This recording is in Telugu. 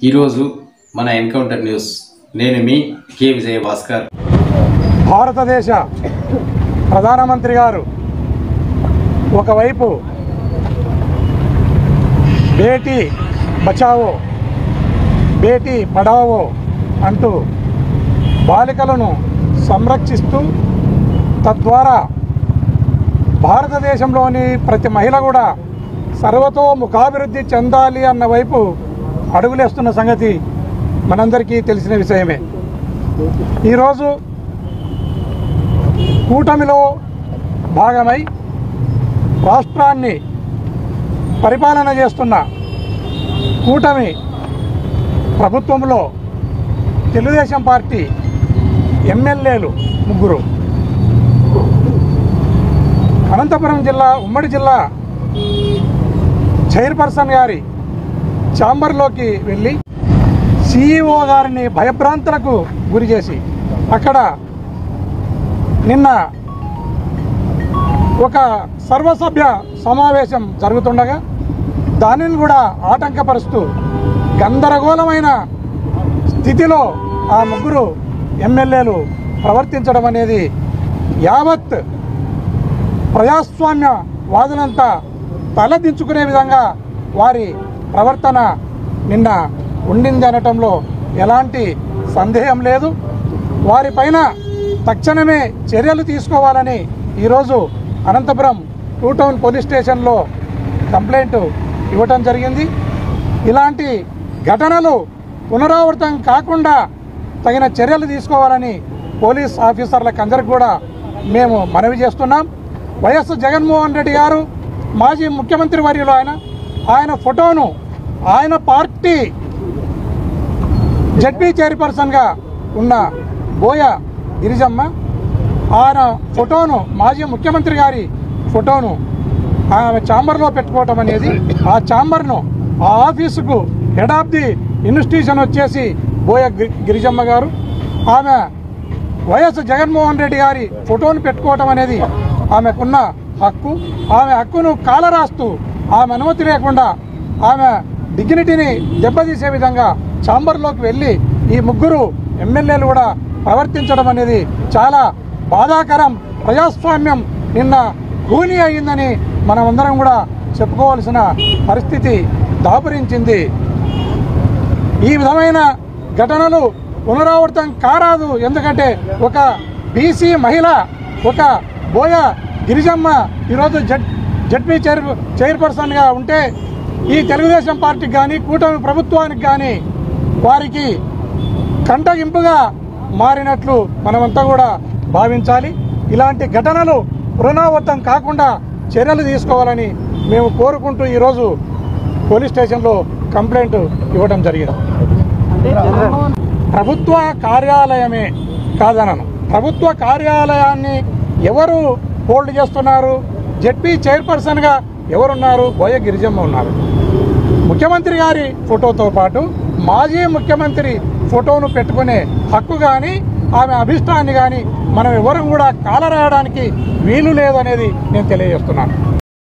ఈరోజు మన ఎన్కౌంటర్ న్యూస్, నేను మీ కే విజయభాస్కర్. భారతదేశ ప్రధానమంత్రి గారు ఒకవైపు బేటీ బచావో బేటీ పడావో అంటూ బాలికలను సంరక్షిస్తూ తద్వారా భారతదేశంలోని ప్రతి మహిళ కూడా సర్వతోముఖాభివృద్ధి చెందాలి అన్న వైపు అడుగులేస్తున్న సంగతి మనందరికీ తెలిసిన విషయమే. ఈరోజు కూటమిలో భాగమై రాష్ట్రాన్ని పరిపాలన చేస్తున్న కూటమి ప్రభుత్వంలో తెలుగుదేశం పార్టీ ఎమ్మెల్యేలు 3 అనంతపురం జిల్లా ఉమ్మడి జిల్లా చైర్పర్సన్ గారి ఛాంబర్లోకి వెళ్ళి సిఇఓ గారిని భయభ్రాంతులకు గురి చేసి అక్కడ నిన్న ఒక సర్వసభ్య సమావేశం జరుగుతుండగా దానిని కూడా ఆటంకపరుస్తూ గందరగోళమైన స్థితిలో ఆ 3 ఎమ్మెల్యేలు ప్రవర్తించడం అనేది యావత్ ప్రజాస్వామ్య వాదులంతా తలదించుకునే విధంగా వారి ప్రవర్తన నిన్న ఉండింది అనటంలో ఎలాంటి సందేహం లేదు. వారిపైన తక్షణమే చర్యలు తీసుకోవాలని ఈరోజు అనంతపురం 2 టౌన్ పోలీస్ స్టేషన్లో కంప్లైంట్ ఇవ్వటం జరిగింది. ఇలాంటి ఘటనలు పునరావృతం కాకుండా తగిన చర్యలు తీసుకోవాలని పోలీస్ ఆఫీసర్లకు అందరికీ కూడా మేము మనవి చేస్తున్నాం. వైఎస్ జగన్మోహన్ రెడ్డి గారు మాజీ ముఖ్యమంత్రి వర్యులు ఆయన ఫోటోను ఆయన పార్టీ జడ్పీ చైర్పర్సన్గా ఉన్న బోయ గిరిజమ్మ ఆయన ఫోటోను మాజీ ముఖ్యమంత్రి గారి ఫోటోను ఆమె ఛాంబర్లో పెట్టుకోవటం అనేది ఆ ఛాంబర్ను ఆ ఆఫీసుకు హెడ్ ఆఫ్ ది ఇన్స్టిట్యూషన్ వచ్చేసి బోయ గిరిజమ్మ గారు ఆమె వైఎస్ జగన్మోహన్ రెడ్డి గారి ఫోటోను పెట్టుకోవటం అనేది ఆమెకున్న హక్కు. ఆమె హక్కును కాలరాస్తూ ఆమె అనుమతి లేకుండా ఆమె డిగ్నిటీని దెబ్బతీసే విధంగా ఛాంబర్లోకి వెళ్ళి ఈ 3 ఎమ్మెల్యేలు కూడా ప్రవర్తించడం అనేది చాలా బాధాకరం. ప్రజాస్వామ్యం నిన్న కూని అయిందని మనమందరం కూడా చెప్పుకోవాల్సిన పరిస్థితి దాపురించింది. ఈ విధమైన ఘటనలు పునరావృతం కారాదు. ఎందుకంటే ఒక బీసీ మహిళ ఒక బోయ గిరిజమ్మ ఈరోజు జడ్పీ చైర్పర్సన్గా ఉంటే ఈ తెలుగుదేశం పార్టీకి కానీ కూటమి ప్రభుత్వానికి కానీ వారికి కంటగింపుగా మారినట్లు మనమంతా కూడా భావించాలి. ఇలాంటి ఘటనలు పునరావృతం కాకుండా చర్యలు తీసుకోవాలని మేము కోరుకుంటూ ఈరోజు పోలీస్ స్టేషన్లో కంప్లైంట్ ఇవ్వడం జరిగింది. ప్రభుత్వ కార్యాలయమే కాదనను, ప్రభుత్వ కార్యాలయాన్ని ఎవరు హోల్డ్ చేస్తున్నారు? జడ్పీ చైర్పర్సన్గా ఎవరున్నారు? బోయ గిరిజమ్మ ఉన్నారు. ముఖ్యమంత్రి గారి ఫోటోతో పాటు మాజీ ముఖ్యమంత్రి ఫోటోను పెట్టుకునే హక్కు కానీ ఆమె అభిష్టాన్ని కానీ మనం ఎవరు కూడా కాలరాయడానికి వీలు లేదనేది నేను తెలియజేస్తున్నాను.